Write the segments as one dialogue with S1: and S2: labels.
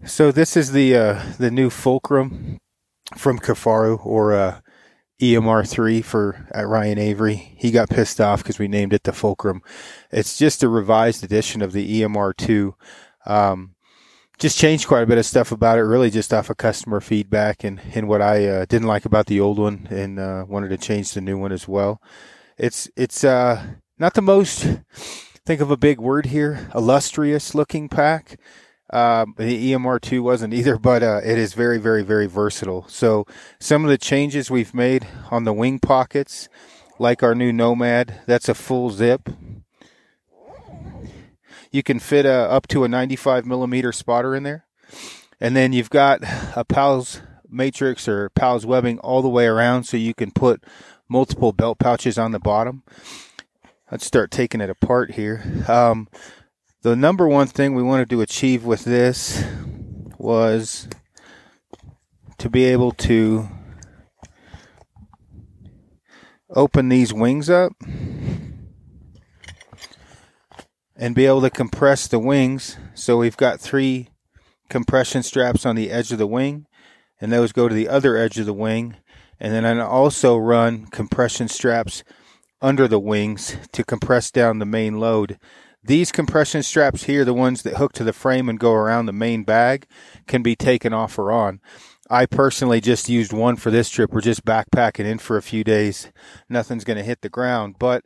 S1: So this is the new Fulcrum from KIFARU, or EMR3 for at Ryan Avery. He got pissed off because we named it the Fulcrum. It's just a revised edition of the EMR2. Just changed quite a bit of stuff about it, really just off of customer feedback and what I didn't like about the old one, and wanted to change the new one as well. It's not the most, think of a big word here, illustrious looking pack. The EMR2 wasn't either, but it is very, very, very versatile. So some of the changes we've made on the wing pockets, like our new Nomad, that's a full zip. You can fit up to a 95 millimeter spotter in there. And then you've got a PALS matrix or PALS webbing all the way around, so you can put multiple belt pouches on the bottom. Let's start taking it apart here. The number one thing we wanted to achieve with this was to be able to open these wings up and be able to compress the wings. So we've got 3 compression straps on the edge of the wing, and those go to the other edge of the wing. And then I also run compression straps under the wings to compress down the main load. These compression straps here, the ones that hook to the frame and go around the main bag, can be taken off or on. I personally just used one for this trip. We're just backpacking in for a few days. Nothing's going to hit the ground. But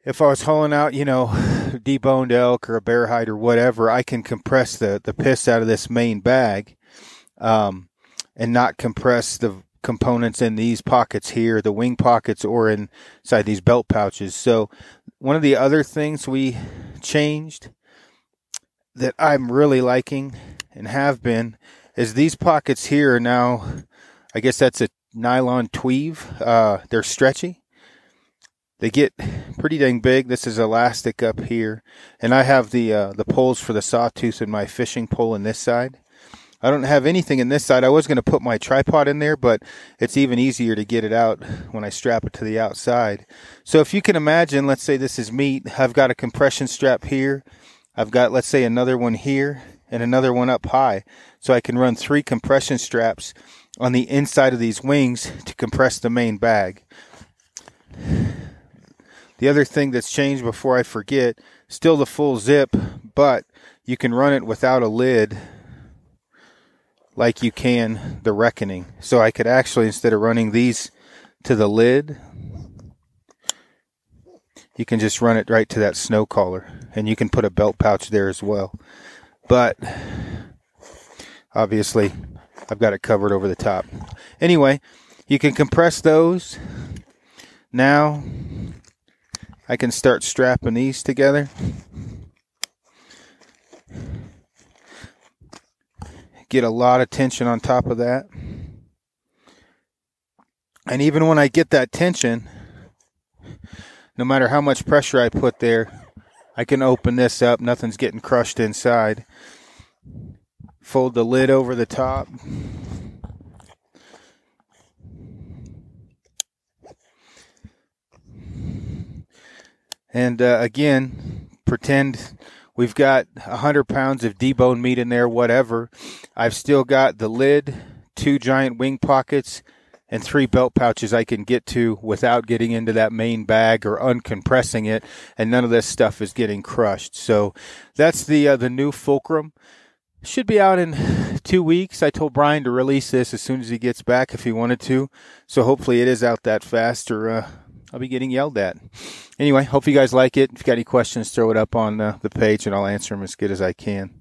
S1: if I was hauling out, deboned elk or a bear hide or whatever, I can compress the piss out of this main bag, and not compress the components in these pockets here, the wing pockets, or inside these belt pouches. So one of the other things we changed that I'm really liking and have been is these pockets here are now, I guess that's a nylon tweave. They're stretchy. They get pretty dang big. This is elastic up here, and I have the poles for the sawtooth and my fishing pole in this side. I don't have anything in this side. I was going to put my tripod in there, but it's even easier to get it out when I strap it to the outside. So if you can imagine, let's say this is meat. I've got a compression strap here. I've got, let's say, another one here and another one up high. So I can run 3 compression straps on the inside of these wings to compress the main bag. The other thing that's changed, before I forget, still the full zip, but you can run it without a lid, like you can the Reckoning. So I could actually, instead of running these to the lid, you can just run it right to that snow collar, and you can put a belt pouch there as well. But obviously I've got it covered over the top. Anyway, you can compress those. Now I can start strapping these together. Get a lot of tension on top of that. And even when I get that tension, no matter how much pressure I put there, I can open this up. Nothing's getting crushed inside. Fold the lid over the top. And again, pretend we've got 100 pounds of deboned meat in there, whatever. I've still got the lid, 2 giant wing pockets, and 3 belt pouches I can get to without getting into that main bag or uncompressing it, and none of this stuff is getting crushed. So that's the new Fulcrum. Should be out in 2 weeks. I told Brian to release this as soon as he gets back if he wanted to. So hopefully it is out that fast, or I'll be getting yelled at. Anyway, hope you guys like it. If you got any questions, throw it up on the page, and I'll answer them as good as I can.